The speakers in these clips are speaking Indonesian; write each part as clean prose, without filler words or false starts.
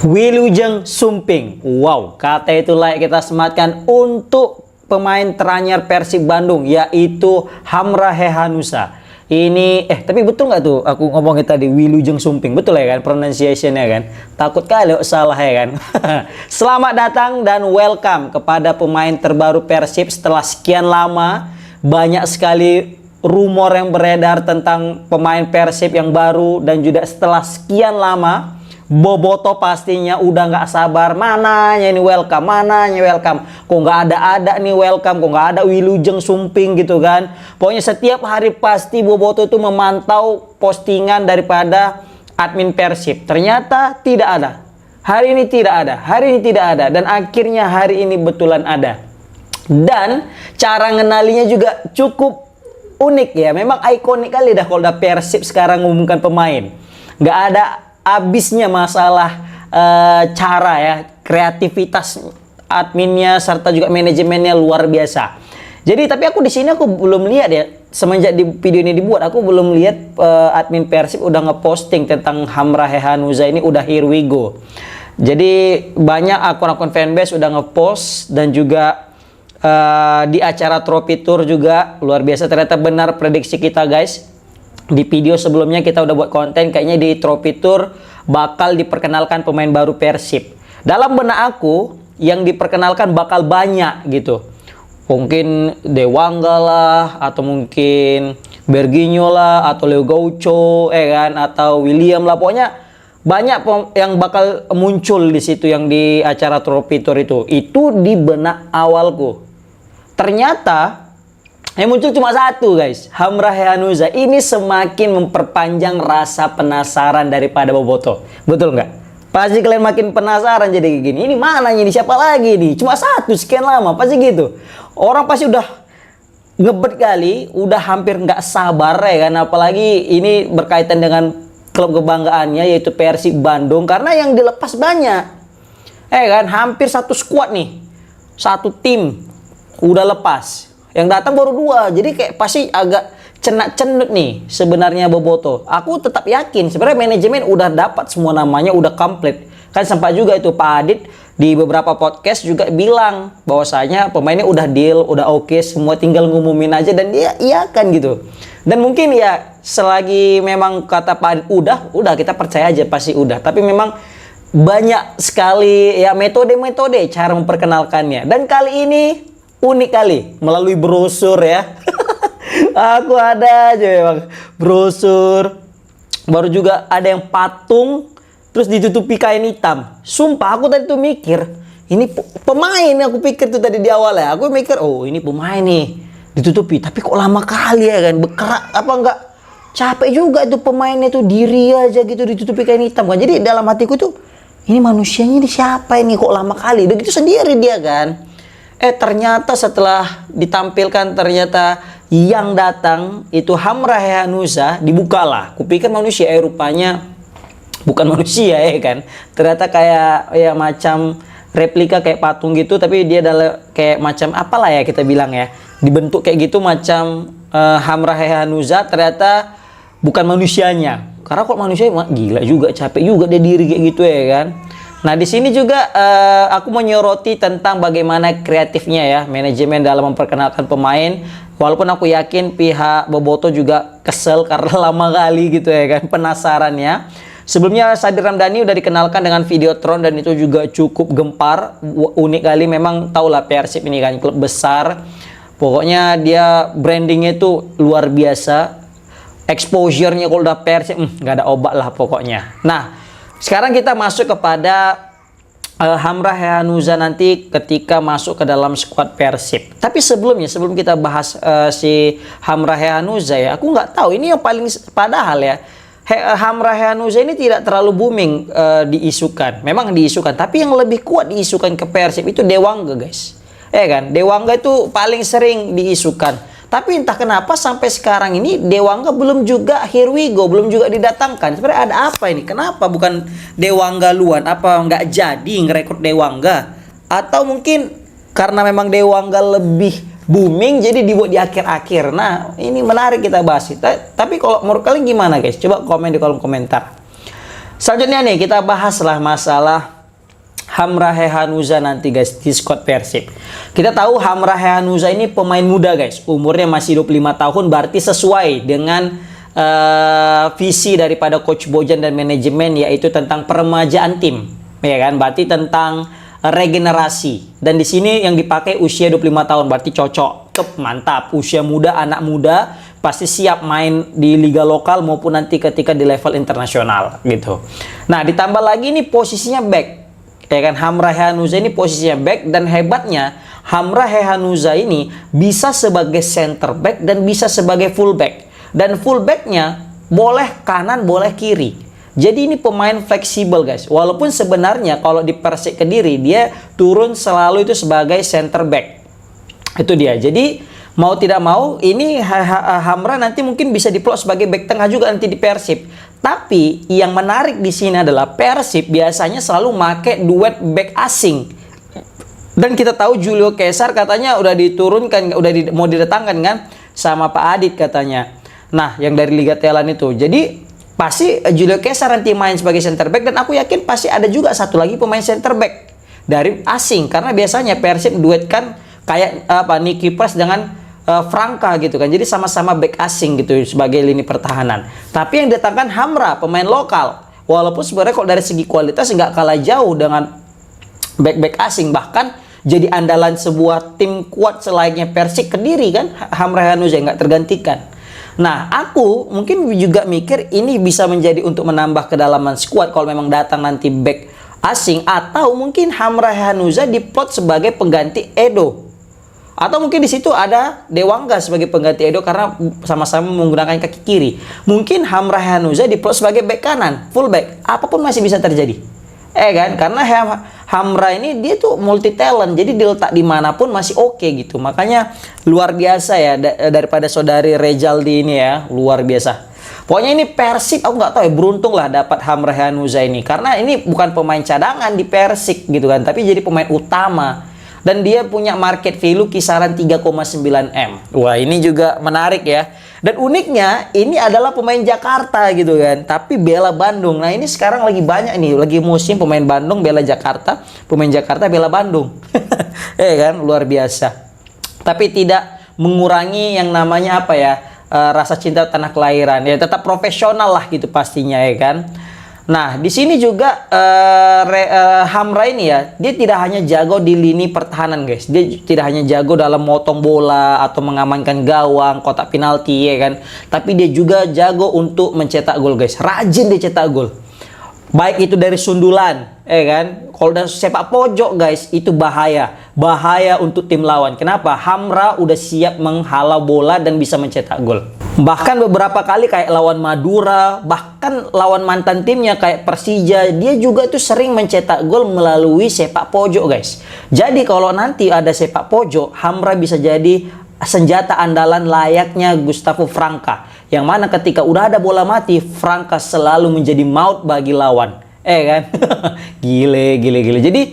Wilujeng Sumping. Wow, kata itu layak kita sematkan untuk pemain teranyar Persib Bandung, yaitu Hamrah Hehanusa. Ini, tapi betul nggak tuh aku ngomongin tadi Wilujeng Sumping? Betul ya kan pronunciation-nya kan? Takut kali salah ya kan? Selamat datang dan welcome kepada pemain terbaru Persib setelah sekian lama. Banyak sekali rumor yang beredar tentang pemain Persib yang baru, dan juga setelah sekian lama Boboto pastinya udah nggak sabar, mananya ini welcome, mananya welcome, kok nggak ada nih welcome, kok nggak ada Wilujeng Sumping gitu kan. Pokoknya setiap hari pasti Boboto itu memantau postingan daripada admin Persib. Ternyata tidak ada, hari ini tidak ada, hari ini tidak ada, dan akhirnya hari ini betulan ada. Dan cara ngenalinya juga cukup unik ya, memang ikonik kali dah kalau udah Persib sekarang ngumumkan pemain. Nggak ada habisnya masalah cara ya, kreativitas adminnya serta juga manajemennya luar biasa. Jadi tapi aku di sini aku belum lihat ya, semenjak di video ini dibuat aku belum lihat admin Persib udah ngeposting tentang Hamrah Hehanusa ini, udah here we go. Jadi banyak akun-akun fanbase udah ngepost, dan juga di acara Trophy Tour juga luar biasa, ternyata benar prediksi kita guys. Di video sebelumnya kita udah buat konten, kayaknya di Trophy Tour bakal diperkenalkan pemain baru Persib. Dalam benak aku yang diperkenalkan bakal banyak gitu. Mungkin Dewangga lah, atau mungkin Berginho lah, atau Leo Gaucho, kan, atau William lah. Pokoknya banyak yang bakal muncul di situ yang di acara Trophy Tour itu. Itu di benak awalku. Ternyata yang muncul cuma satu guys, Hamrah Hehanusa. Ini semakin memperpanjang rasa penasaran daripada Boboto. Betul nggak? Pasti kalian makin penasaran jadi kayak gini. Ini mana ini? Siapa lagi nih? Cuma satu sekian lama, pasti gitu. Orang pasti udah ngebet kali, udah hampir nggak sabar ya kan. Apalagi ini berkaitan dengan klub kebanggaannya yaitu Persib Bandung, karena yang dilepas banyak. Kan hampir satu squad nih. Satu tim udah lepas. Yang datang baru 2, jadi kayak pasti agak cenak-cenut nih sebenarnya Boboto. Aku tetap yakin sebenarnya manajemen udah dapat semua namanya, udah komplit. Kan sempat juga itu Pak Adit di beberapa podcast juga bilang bahwasanya pemainnya udah deal, udah oke, semua tinggal ngumumin aja, dan dia iya kan gitu. Dan mungkin ya selagi memang kata Pak Adit udah kita percaya aja pasti udah. Tapi memang banyak sekali ya metode-metode cara memperkenalkannya. Dan kali ini unik kali, melalui brosur ya. Aku ada aja memang brosur. Baru juga ada yang patung terus ditutupi kain hitam. Sumpah aku tadi tuh mikir, ini pemain, aku pikir tuh tadi di awal ya. Aku mikir, oh ini pemain nih ditutupi, tapi kok lama kali ya kan, berkerak apa enggak, capek juga itu pemainnya tuh, diri aja gitu ditutupi kain hitam kan. Jadi dalam hatiku tuh, ini manusianya ini siapa ini, kok lama kali, udah gitu sendiri dia kan. Ternyata setelah ditampilkan, ternyata yang datang itu Hamrah Hehanusa. Dibukalah, kupikir manusia, rupanya bukan manusia ya kan. Ternyata kayak ya macam replika kayak patung gitu, tapi dia adalah kayak macam apalah ya kita bilang ya, dibentuk kayak gitu macam Hamrah Hehanusa. Ternyata bukan manusianya, karena kok manusia gila juga, capek juga dia diri kayak gitu ya kan. Nah di sini juga aku menyoroti tentang bagaimana kreatifnya ya manajemen dalam memperkenalkan pemain. Walaupun aku yakin pihak Boboto juga kesel karena lama kali gitu ya kan, penasarannya. Sebelumnya Sadir Ramdhani udah dikenalkan dengan Videotron, dan itu juga cukup gempar, unik kali. Memang tahulah Persib ini kan klub besar. Pokoknya dia brandingnya itu luar biasa. Exposure-nya kalau udah Persib nggak ada obat lah pokoknya. Nah sekarang kita masuk kepada Hamrah Hehanusa nanti ketika masuk ke dalam skuad Persib. Tapi sebelum kita bahas si Hamrah Hehanusa ya, aku nggak tahu ini yang paling, padahal ya Hamrah Hehanusa ini tidak terlalu booming diisukan. Memang diisukan, tapi yang lebih kuat diisukan ke Persib itu Dewangga guys. Kan Dewangga itu paling sering diisukan. Tapi entah kenapa sampai sekarang ini Dewangga belum juga here we go, belum juga didatangkan. Sebenarnya ada apa ini? Kenapa bukan Dewangga luan? Apa nggak jadi ngerekrut Dewangga? Atau mungkin karena memang Dewangga lebih booming jadi dibuat di akhir-akhir. Nah ini menarik kita bahas. Tapi kalau menurut kalian gimana guys? Coba komen di kolom komentar. Selanjutnya nih kita bahaslah masalah Hamra Hehanuza nanti guys di squad Persib. Kita tahu Hamra Hehanuza ini pemain muda guys, umurnya masih 25 tahun, berarti sesuai dengan visi daripada Coach Bojan dan manajemen, yaitu tentang peremajaan tim, ya kan? Berarti tentang regenerasi. Dan di sini yang dipakai usia 25 tahun, berarti cocok, mantap. Usia muda, anak muda, pasti siap main di liga lokal maupun nanti ketika di level internasional gitu. Nah, ditambah lagi ini posisinya back, ya kan? Hamra Hehanuza ini posisinya back, dan hebatnya Hamra Hehanuza ini bisa sebagai center back dan bisa sebagai full back. Dan fullbacknya boleh kanan, boleh kiri. Jadi ini pemain fleksibel guys. Walaupun sebenarnya kalau di Persik Kediri dia turun selalu itu sebagai center back. Itu dia. Jadi mau tidak mau ini Hamra nanti mungkin bisa diplot sebagai back tengah juga nanti di Persib. Tapi yang menarik di sini adalah Persib biasanya selalu make duet back asing. Dan kita tahu Julio Cesar katanya udah diturunkan, mau didatangkan kan sama Pak Adit katanya. Nah, yang dari Liga Thailand itu. Jadi pasti Julio Cesar nanti main sebagai center back, dan aku yakin pasti ada juga satu lagi pemain center back dari asing, karena biasanya Persib duetkan kayak Nicky Pras dengan Franka gitu kan. Jadi sama-sama back asing gitu sebagai lini pertahanan. Tapi yang datangkan Hamra, pemain lokal. Walaupun sebenarnya kalau dari segi kualitas nggak kalah jauh dengan back-back asing, bahkan jadi andalan sebuah tim kuat selayaknya Persik Kediri kan, Hamra Hehanuza nggak tergantikan. Nah, aku mungkin juga mikir ini bisa menjadi untuk menambah kedalaman skuad kalau memang datang nanti back asing, atau mungkin Hamra Hehanuza diplot sebagai pengganti Edo. Atau mungkin di situ ada Dewangga sebagai pengganti Edo karena sama-sama menggunakan kaki kiri. Mungkin Hamra Hehanuza diplot sebagai back kanan, full back. Apapun masih bisa terjadi. Kan? Karena Hamra ini dia tuh multi talent, jadi diletak dimanapun masih oke gitu. Makanya luar biasa ya daripada saudari Rejaldi ini ya, luar biasa. Pokoknya ini Persik, aku nggak tahu ya, beruntung lah dapat Hamra Hehanuza ini, karena ini bukan pemain cadangan di Persik gitu kan, tapi jadi pemain utama. Dan dia punya market value kisaran 3,9 M. Wah, ini juga menarik ya. Dan uniknya ini adalah pemain Jakarta gitu kan, tapi bela Bandung. Nah, ini sekarang lagi banyak nih, lagi musim pemain Bandung bela Jakarta, pemain Jakarta bela Bandung. Kan, luar biasa. Tapi tidak mengurangi yang namanya apa ya, rasa cinta tanah kelahiran. Ya tetap profesional lah gitu pastinya, ya kan. Nah, di sini juga Hamra ini ya, dia tidak hanya jago di lini pertahanan guys. Dia tidak hanya jago dalam motong bola atau mengamankan gawang, kotak penalti ya kan. Tapi dia juga jago untuk mencetak gol guys. Rajin dia cetak gol. Baik itu dari sundulan, kan. Kalau dari sepak pojok guys, itu bahaya. Bahaya untuk tim lawan. Kenapa? Hamra udah siap menghalau bola dan bisa mencetak gol. Bahkan beberapa kali kayak lawan Madura, bahkan lawan mantan timnya kayak Persija, dia juga tuh sering mencetak gol melalui sepak pojok guys. Jadi kalau nanti ada sepak pojok, Hamra bisa jadi senjata andalan layaknya Gustavo Franca, yang mana ketika udah ada bola mati, Franca selalu menjadi maut bagi lawan, kan. Gile. Jadi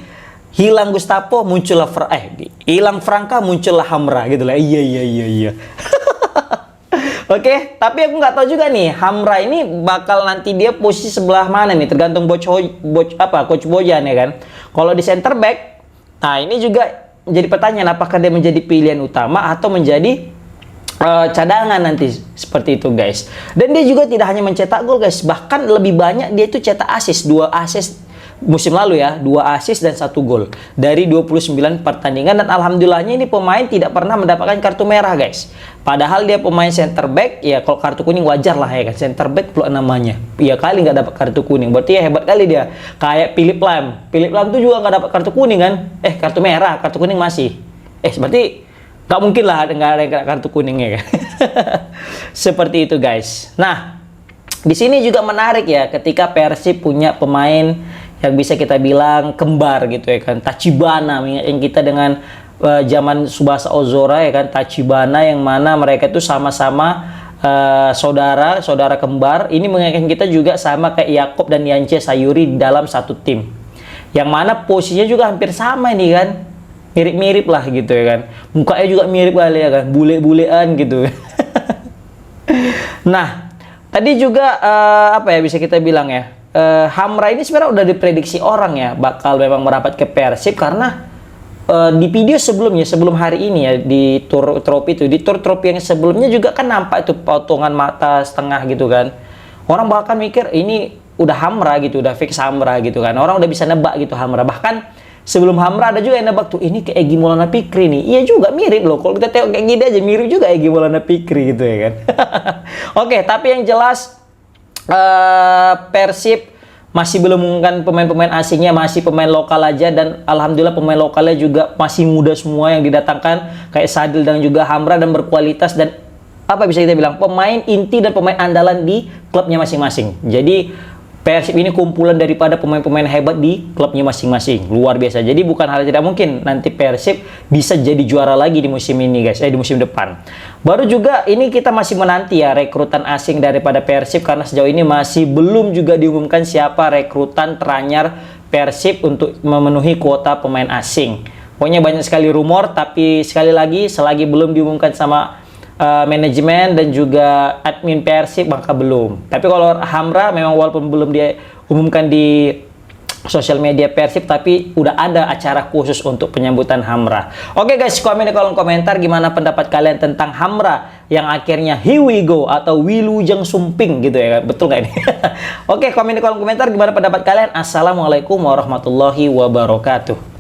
hilang Gustavo muncullah hilang Franca muncullah Hamra gitu lah. Iya. Oke, tapi aku nggak tahu juga nih Hamra ini bakal nanti dia posisi sebelah mana nih, tergantung Coach Bojan ya kan. Kalau di center back, nah ini juga jadi pertanyaan, apakah dia menjadi pilihan utama atau menjadi cadangan nanti, seperti itu guys. Dan dia juga tidak hanya mencetak gol guys, bahkan lebih banyak dia itu cetak assist, 2 assist musim lalu ya, 2 assist dan 1 gol dari 29 pertandingan. Dan alhamdulillahnya ini pemain tidak pernah mendapatkan kartu merah guys. Padahal dia pemain center back, ya kalau kartu kuning wajar lah ya kan, center back pula namanya. Ya kali nggak dapat kartu kuning, berarti ya hebat kali dia. Kayak Philip Lam tuh juga nggak dapat kartu kuning kan, kartu merah, kartu kuning masih. Berarti nggak mungkin lah nggak ada kartu kuningnya kan. Seperti itu guys. Nah, di sini juga menarik ya, ketika Persib punya pemain yang bisa kita bilang kembar gitu ya kan, Tachibana, yang kita dengan zaman Tsubasa Ozora ya kan, Tachibana, yang mana mereka itu sama-sama saudara kembar. Ini mengingatkan kita juga sama kayak Yakob dan Yance Sayuri dalam satu tim, yang mana posisinya juga hampir sama ini kan, mirip-mirip lah gitu ya kan, mukanya juga mirip kali ya kan, bule-bulean gitu. Nah, tadi juga apa ya bisa kita bilang ya, Hamra ini sebenarnya udah diprediksi orang ya bakal memang merapat ke Persib karena di video sebelumnya, sebelum hari ini ya, di tur trofi itu, di tur trofi yang sebelumnya juga kan nampak itu potongan mata setengah gitu kan. Orang bahkan mikir ini udah Hamra gitu, udah fix Hamra gitu kan. Orang udah bisa nebak gitu Hamra. Bahkan sebelum Hamra ada juga yang nebak tuh, ini kayak Egy Maulana Fikri nih. Iya juga mirip loh. Kalau kita tengok kayak gini aja mirip juga Egy Maulana Fikri gitu ya kan. Oke, tapi yang jelas Persib masih belum mengumumkan pemain-pemain asingnya, masih pemain lokal aja, dan alhamdulillah pemain lokalnya juga masih muda semua yang didatangkan kayak Sadil dan juga Hamra, dan berkualitas, dan apa bisa kita bilang pemain inti dan pemain andalan di klubnya masing-masing. Jadi Persib ini kumpulan daripada pemain-pemain hebat di klubnya masing-masing. Luar biasa. Jadi bukan hal yang tidak mungkin nanti Persib bisa jadi juara lagi di musim ini guys, di musim depan. Baru juga ini kita masih menanti ya rekrutan asing daripada Persib, karena sejauh ini masih belum juga diumumkan siapa rekrutan teranyar Persib untuk memenuhi kuota pemain asing. Pokoknya banyak sekali rumor, tapi sekali lagi selagi belum diumumkan sama manajemen dan juga admin Persib maka belum. Tapi kalau Hamra memang walaupun belum dia umumkan di sosial media Persib, tapi udah ada acara khusus untuk penyambutan Hamra. Oke guys, komen di kolom komentar gimana pendapat kalian tentang Hamra yang akhirnya here we go atau Wilujeng Sumping gitu ya, betul nggak ini? Oke, komen di kolom komentar gimana pendapat kalian. Assalamualaikum warahmatullahi wabarakatuh.